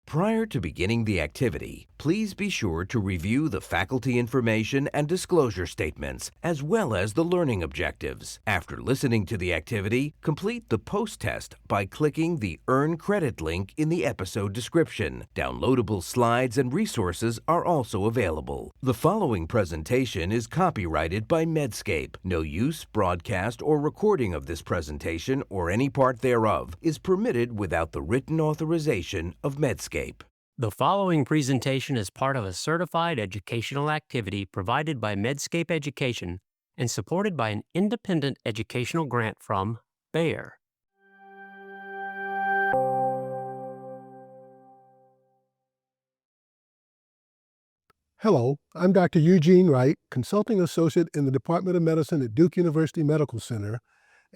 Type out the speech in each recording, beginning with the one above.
Prior to beginning the activity, please be sure to review the faculty information and disclosure statements, as well as the learning objectives. After listening to the activity, complete the post-test by clicking the Earn Credit link in the episode description. Downloadable slides and resources are also available. The following presentation is copyrighted by Medscape. No use, broadcast, or recording of this presentation or any part thereof is permitted without the written authorization of Medscape. The following presentation is part of a certified educational activity provided by Medscape Education and supported by an independent educational grant from Bayer. Hello, I'm Dr. Eugene Wright, Consulting Associate in the Department of Medicine at Duke University Medical Center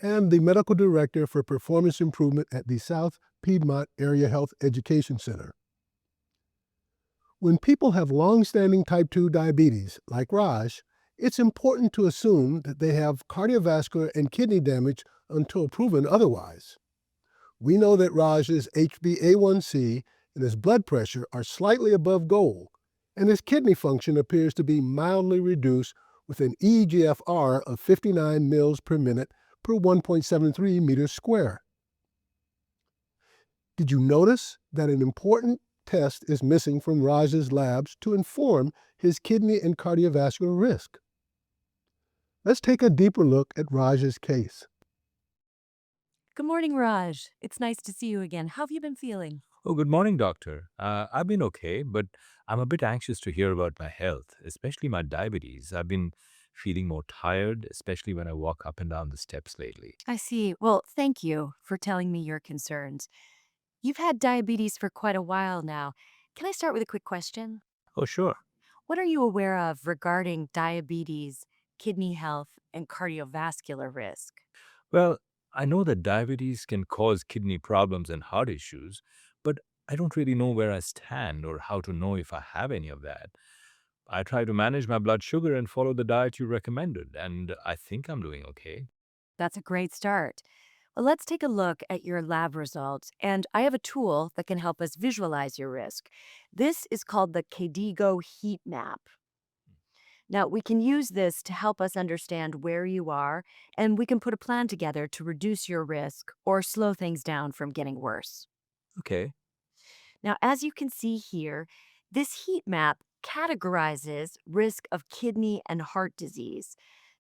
and the Medical Director for Performance Improvement at the South Piedmont Area Health Education Center. When people have long-standing type 2 diabetes, like Raj, it's important to assume that they have cardiovascular and kidney damage until proven otherwise. We know that Raj's HbA1c and his blood pressure are slightly above goal, and his kidney function appears to be mildly reduced with an eGFR of 59 mils per minute per 1.73 meters square. Did you notice that an important test is missing from Raj's labs to inform his kidney and cardiovascular risk? Let's take a deeper look at Raj's case. Good morning, Raj. It's nice to see you again. How have you been feeling? Oh, good morning, doctor. I've been okay, but I'm a bit anxious to hear about my health, especially my diabetes. I've been feeling more tired, especially when I walk up and down the steps lately. I see. Well, thank you for telling me your concerns. You've had diabetes for quite a while now. Can I start with a quick question? Oh, sure. What are you aware of regarding diabetes, kidney health, and cardiovascular risk? Well, I know that diabetes can cause kidney problems and heart issues, but I don't really know where I stand or how to know if I have any of that. I try to manage my blood sugar and follow the diet you recommended, and I think I'm doing okay. That's a great start. Well, let's take a look at your lab results, and I have a tool that can help us visualize your risk. This is called the KDIGO heat map. Now, we can use this to help us understand where you are, and we can put a plan together to reduce your risk or slow things down from getting worse. Okay. Now, as you can see here, this heat map categorizes risk of kidney and heart disease.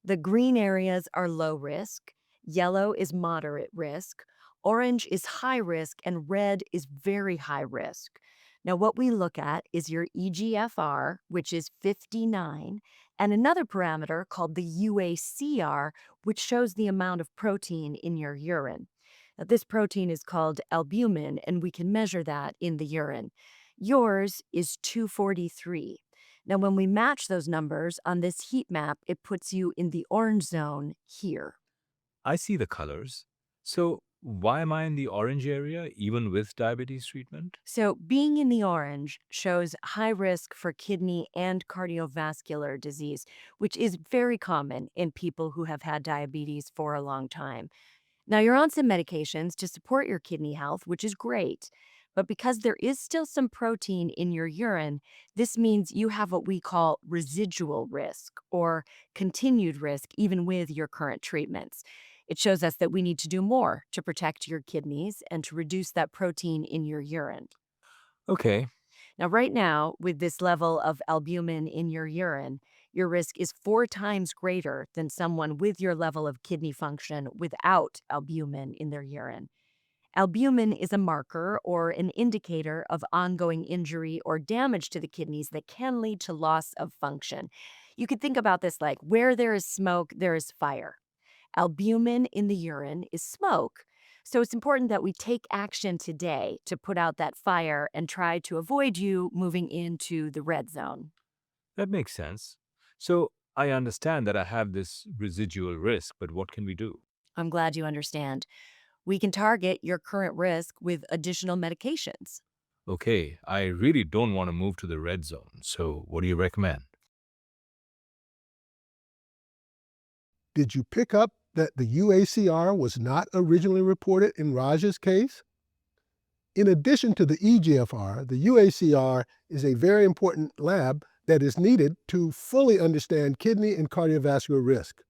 The green areas are low risk, yellow is moderate risk, orange is high risk, and red is very high risk. Now, what we look at is your eGFR, which is 59, and another parameter called the UACR, which shows the amount of protein in your urine. Now, this protein is called albumin, and we can measure that in the urine. Yours is 243. Now, when we match those numbers on this heat map, it puts you in the orange zone here. I see the colors. So, why am I in the orange area, even with diabetes treatment? So, being in the orange shows high risk for kidney and cardiovascular disease, which is very common in people who have had diabetes for a long time. Now, you're on some medications to support your kidney health, which is great. But because there is still some protein in your urine, this means you have what we call residual risk or continued risk, even with your current treatments. It shows us that we need to do more to protect your kidneys and to reduce that protein in your urine. Okay. Now, right now, with this level of albumin in your urine, your risk is 4 times greater than someone with your level of kidney function without albumin in their urine. Albumin is a marker or an indicator of ongoing injury or damage to the kidneys that can lead to loss of function. You could think about this like where there is smoke, there is fire. Albumin in the urine is smoke. So it's important that we take action today to put out that fire and try to avoid you moving into the red zone. That makes sense. So, I understand that I have this residual risk, but what can we do? I'm glad you understand. We can target your current risk with additional medications. Okay, I really don't want to move to the red zone, so what do you recommend? Did you pick up that the UACR was not originally reported in Raj's case? In addition to the eGFR, the UACR is a very important lab that is needed to fully understand kidney and cardiovascular risk.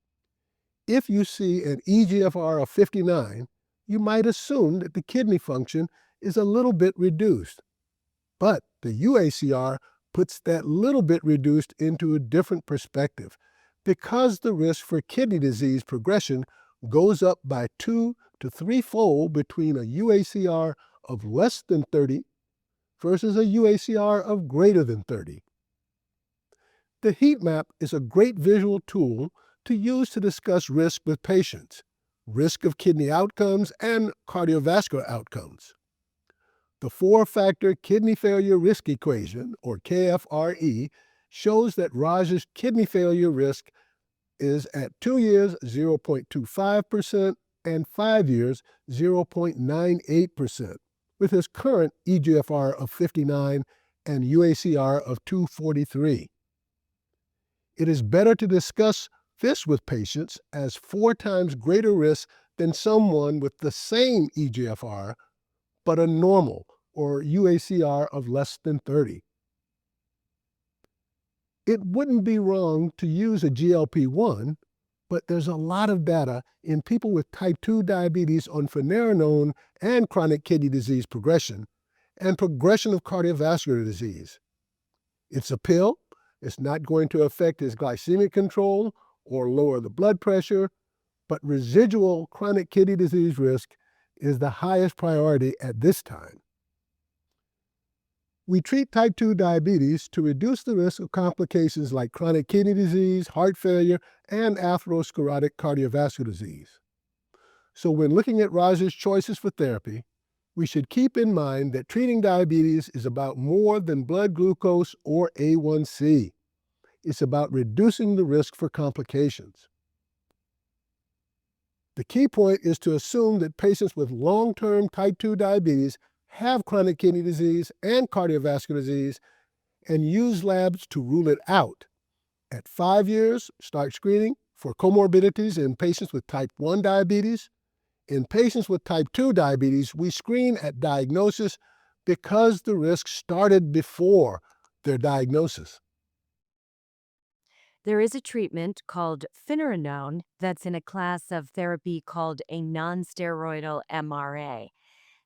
If you see an eGFR of 59, you might assume that the kidney function is a little bit reduced. But the UACR puts that little bit reduced into a different perspective because the risk for kidney disease progression goes up by 2 to 3-fold between a UACR of less than 30 versus a UACR of greater than 30. The heat map is a great visual tool to use to discuss risk with patients, risk of kidney outcomes and cardiovascular outcomes. The 4-factor kidney failure risk equation, or KFRE, shows that Raj's kidney failure risk is at 2 years 0.25% and 5 years 0.98%, with his current eGFR of 59 and UACR of 243. It is better to discuss this with patients as 4 times greater risk than someone with the same eGFR, but a normal or UACR of less than 30. It wouldn't be wrong to use a GLP-1, but there's a lot of data in people with type 2 diabetes on finerenone and chronic kidney disease progression and progression of cardiovascular disease. It's a pill. It's not going to affect his glycemic control or lower the blood pressure, but residual chronic kidney disease risk is the highest priority at this time. We treat type 2 diabetes to reduce the risk of complications like chronic kidney disease, heart failure, and atherosclerotic cardiovascular disease. So when looking at Raj's choices for therapy, we should keep in mind that treating diabetes is about more than blood glucose or A1C. It's about reducing the risk for complications. The key point is to assume that patients with long-term type 2 diabetes have chronic kidney disease and cardiovascular disease and use labs to rule it out. At 5 years, start screening for comorbidities in patients with type 1 diabetes. In patients with type 2 diabetes, we screen at diagnosis because the risk started before their diagnosis. There is a treatment called finerenone that's in a class of therapy called a non-steroidal MRA.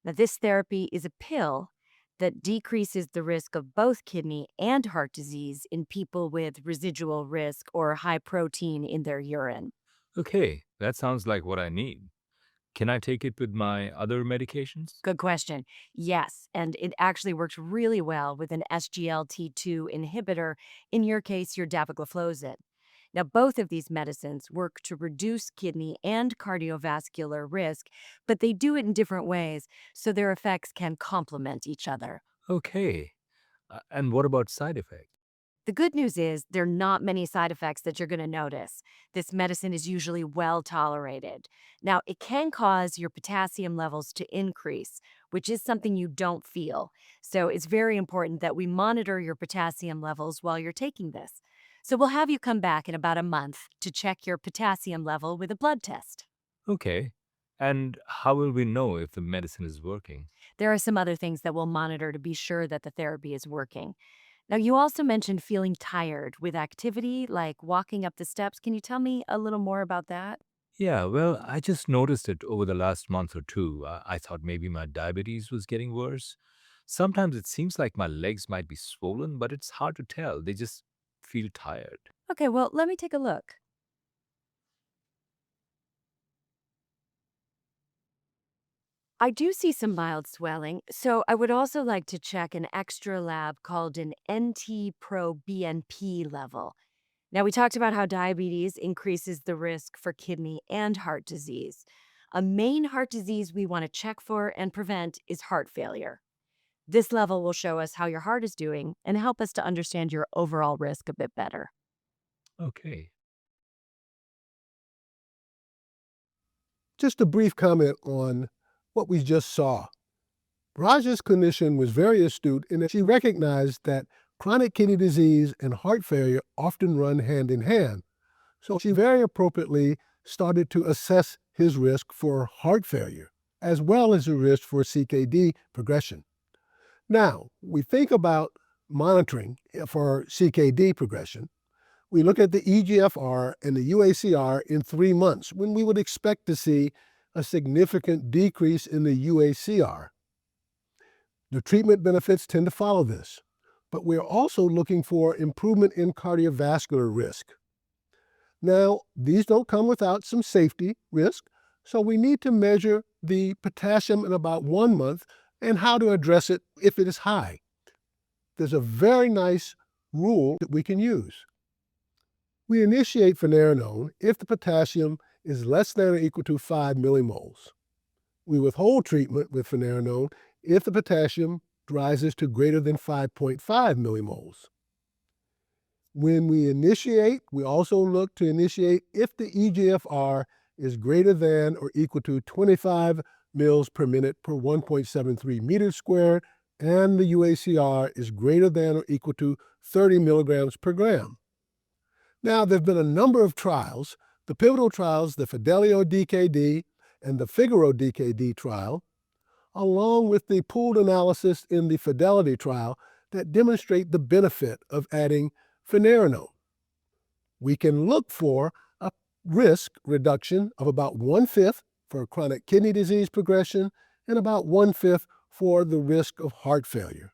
Now, this therapy is a pill that decreases the risk of both kidney and heart disease in people with residual risk or high protein in their urine. Okay, that sounds like what I need. Can I take it with my other medications? Good question. Yes, and it actually works really well with an SGLT2 inhibitor, in your case, your dapagliflozin. Now, both of these medicines work to reduce kidney and cardiovascular risk, but they do it in different ways, so their effects can complement each other. Okay. And what about side effects? The good news is there are not many side effects that you're going to notice. This medicine is usually well tolerated. Now, it can cause your potassium levels to increase, which is something you don't feel. So it's very important that we monitor your potassium levels while you're taking this. So we'll have you come back in about a month to check your potassium level with a blood test. Okay. And how will we know if the medicine is working? There are some other things that we'll monitor to be sure that the therapy is working. Now, you also mentioned feeling tired with activity like walking up the steps. Can you tell me a little more about that? Yeah, well, I just noticed it over the last month or two. I thought maybe my diabetes was getting worse. Sometimes it seems like my legs might be swollen, but it's hard to tell. They just feel tired. Okay, well, let me take a look. I do see some mild swelling, so I would also like to check an extra lab called an NT-proBNP level. Now, we talked about how diabetes increases the risk for kidney and heart disease. A main heart disease we want to check for and prevent is heart failure. This level will show us how your heart is doing and help us to understand your overall risk a bit better. Okay. Just a brief comment on what we just saw. Raja's clinician was very astute in that she recognized that chronic kidney disease and heart failure often run hand in hand. So she very appropriately started to assess his risk for heart failure as well as the risk for CKD progression. Now, we think about monitoring for CKD progression. We look at the eGFR and the UACR in 3 months when we would expect to see a significant decrease in the UACR. The treatment benefits tend to follow this, but we're also looking for improvement in cardiovascular risk. Now, these don't come without some safety risk, so we need to measure the potassium in about 1 month and how to address it if it is high. There's a very nice rule that we can use. We initiate finerenone if the potassium is less than or equal to 5 millimoles. We withhold treatment with finerenone if the potassium rises to greater than 5.5 millimoles. When we initiate, we also look to initiate if the eGFR is greater than or equal to 25 mils per minute per 1.73 meters squared, and the UACR is greater than or equal to 30 milligrams per gram. Now, there have been a number of trials, the pivotal trials, the Fidelio-DKD and the Figaro-DKD trial, along with the pooled analysis in the Fidelity trial that demonstrate the benefit of adding finerenone. We can look for a risk reduction of about 1/5 for chronic kidney disease progression and about 1/5 for the risk of heart failure.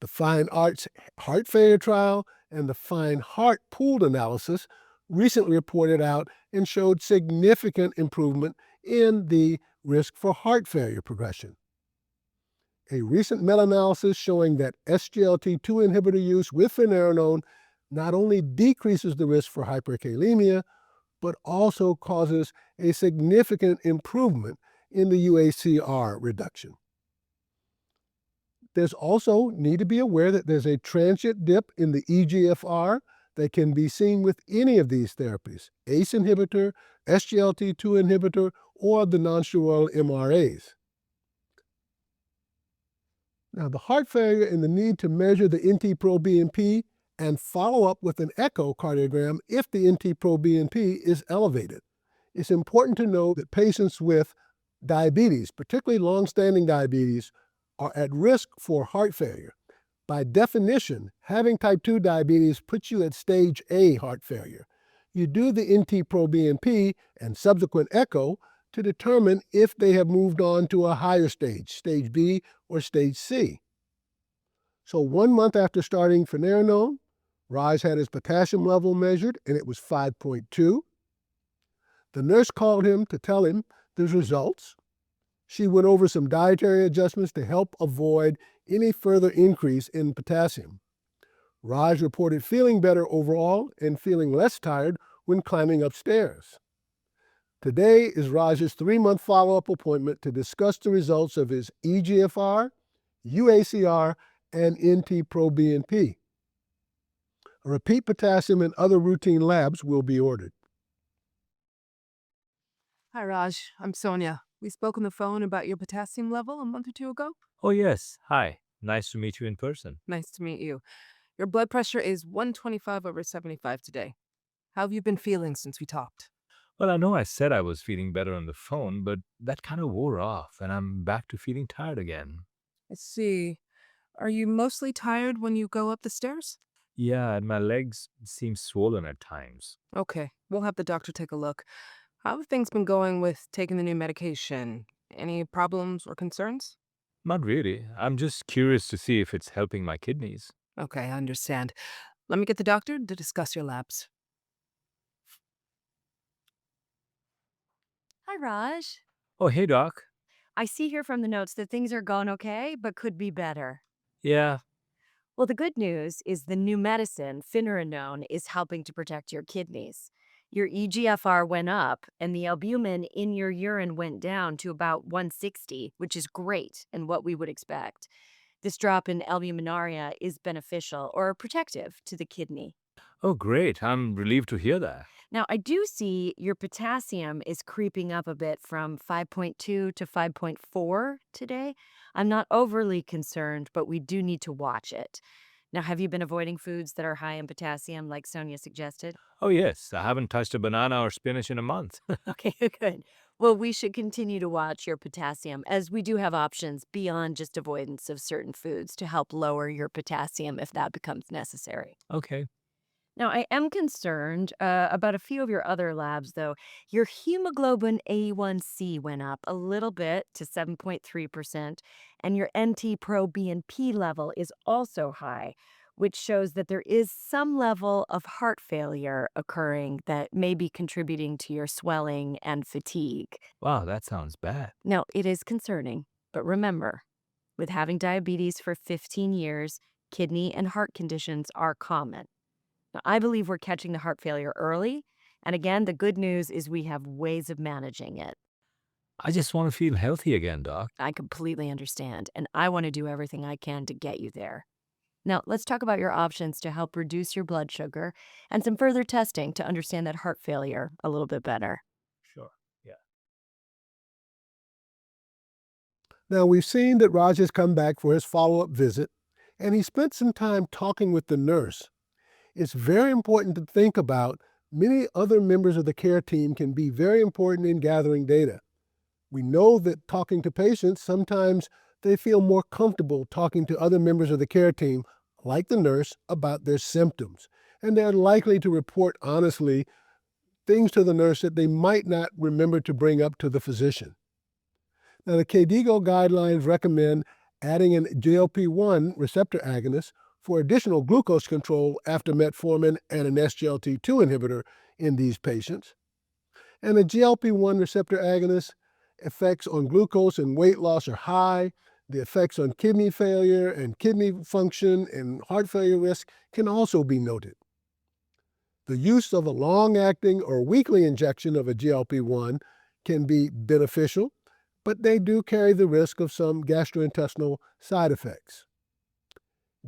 The Fine Arts Heart Failure Trial and the Fine Heart pooled analysis recently reported out and showed significant improvement in the risk for heart failure progression. A recent meta-analysis showing that SGLT2 inhibitor use with finerenone not only decreases the risk for hyperkalemia, but also causes a significant improvement in the UACR reduction. There's also need to be aware that there's a transient dip in the eGFR that can be seen with any of these therapies, ACE inhibitor, SGLT2 inhibitor, or the non-steroidal MRAs. Now, the heart failure and the need to measure the NT-proBNP and follow up with an echocardiogram if the NT-proBNP is elevated. It's important to know that patients with diabetes, particularly long-standing diabetes, are at risk for heart failure. By definition, having type 2 diabetes puts you at stage A heart failure. You do the NT-proBNP and subsequent echo to determine if they have moved on to a higher stage, stage B or stage C. So 1 month after starting finerenone, Raj had his potassium level measured and it was 5.2. The nurse called him to tell him the results. She went over some dietary adjustments to help avoid any further increase in potassium. Raj reported feeling better overall and feeling less tired when climbing upstairs. Today is Raj's 3-month follow-up appointment to discuss the results of his eGFR, UACR, and NT-proBNP. A repeat potassium and other routine labs will be ordered. Hi, Raj. I'm Sonia. We spoke on the phone about your potassium level a month or 2 ago. Oh, yes. Hi. Nice to meet you in person. Nice to meet you. Your blood pressure is 125/75 today. How have you been feeling since we talked? Well, I know I said I was feeling better on the phone, but that kind of wore off, and I'm back to feeling tired again. I see. Are you mostly tired when you go up the stairs? Yeah, and my legs seem swollen at times. Okay, we'll have the doctor take a look. How have things been going with taking the new medication? Any problems or concerns? Not really. I'm just curious to see if it's helping my kidneys. Okay, I understand. Let me get the doctor to discuss your labs. Hi, Raj. Oh, hey, Doc. I see here from the notes that things are going okay, but could be better. Yeah. Well, the good news is the new medicine, finerenone, is helping to protect your kidneys. Your eGFR went up, and the albumin in your urine went down to about 160, which is great and what we would expect. This drop in albuminuria is beneficial or protective to the kidney. Oh, great. I'm relieved to hear that. Now, I do see your potassium is creeping up a bit from 5.2 to 5.4 today. I'm not overly concerned, but we do need to watch it. Now, have you been avoiding foods that are high in potassium like Sonia suggested? Oh, yes. I haven't touched a banana or spinach in a month. Okay, good. Well, we should continue to watch your potassium as we do have options beyond just avoidance of certain foods to help lower your potassium if that becomes necessary. Okay. Now, I am concerned about a few of your other labs, though. Your hemoglobin A1C went up a little bit to 7.3%, and your NT-proBNP level is also high, which shows that there is some level of heart failure occurring that may be contributing to your swelling and fatigue. Wow, that sounds bad. Now, it is concerning, but remember, with having diabetes for 15 years, kidney and heart conditions are common. Now, I believe we're catching the heart failure early. And again, the good news is we have ways of managing it. I just want to feel healthy again, Doc. I completely understand, and I want to do everything I can to get you there. Now, let's talk about your options to help reduce your blood sugar and some further testing to understand that heart failure a little bit better. Sure. Yeah. Now, we've seen that Raj has come back for his follow-up visit, and he spent some time talking with the nurse. It's very important to think about many other members of the care team can be very important in gathering data. We know that talking to patients, sometimes they feel more comfortable talking to other members of the care team, like the nurse, about their symptoms. And they're likely to report honestly things to the nurse that they might not remember to bring up to the physician. Now, the KDIGO guidelines recommend adding an GLP-1 receptor agonist for additional glucose control after metformin and an SGLT2 inhibitor in these patients. And the GLP-1 receptor agonist effects on glucose and weight loss are high. The effects on kidney failure and kidney function and heart failure risk can also be noted. The use of a long-acting or weekly injection of a GLP-1 can be beneficial, but they do carry the risk of some gastrointestinal side effects.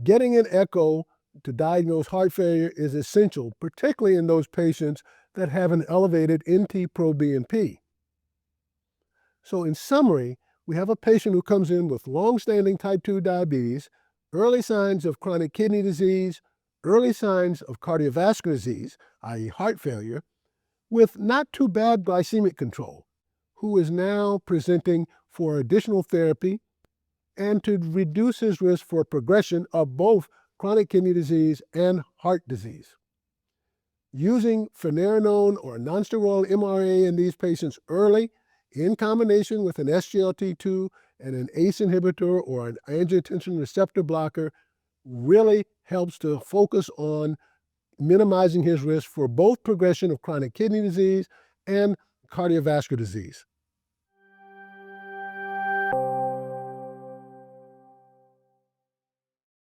Getting an echo to diagnose heart failure is essential, particularly in those patients that have an elevated NT-proBNP. So in summary, we have a patient who comes in with long-standing type 2 diabetes, early signs of chronic kidney disease, early signs of cardiovascular disease, i.e. heart failure, with not too bad glycemic control, who is now presenting for additional therapy and to reduce his risk for progression of both chronic kidney disease and heart disease. Using finerenone or nonsteroidal MRA in these patients early, in combination with an SGLT2 and an ACE inhibitor or an angiotensin receptor blocker, really helps to focus on minimizing his risk for both progression of chronic kidney disease and cardiovascular disease.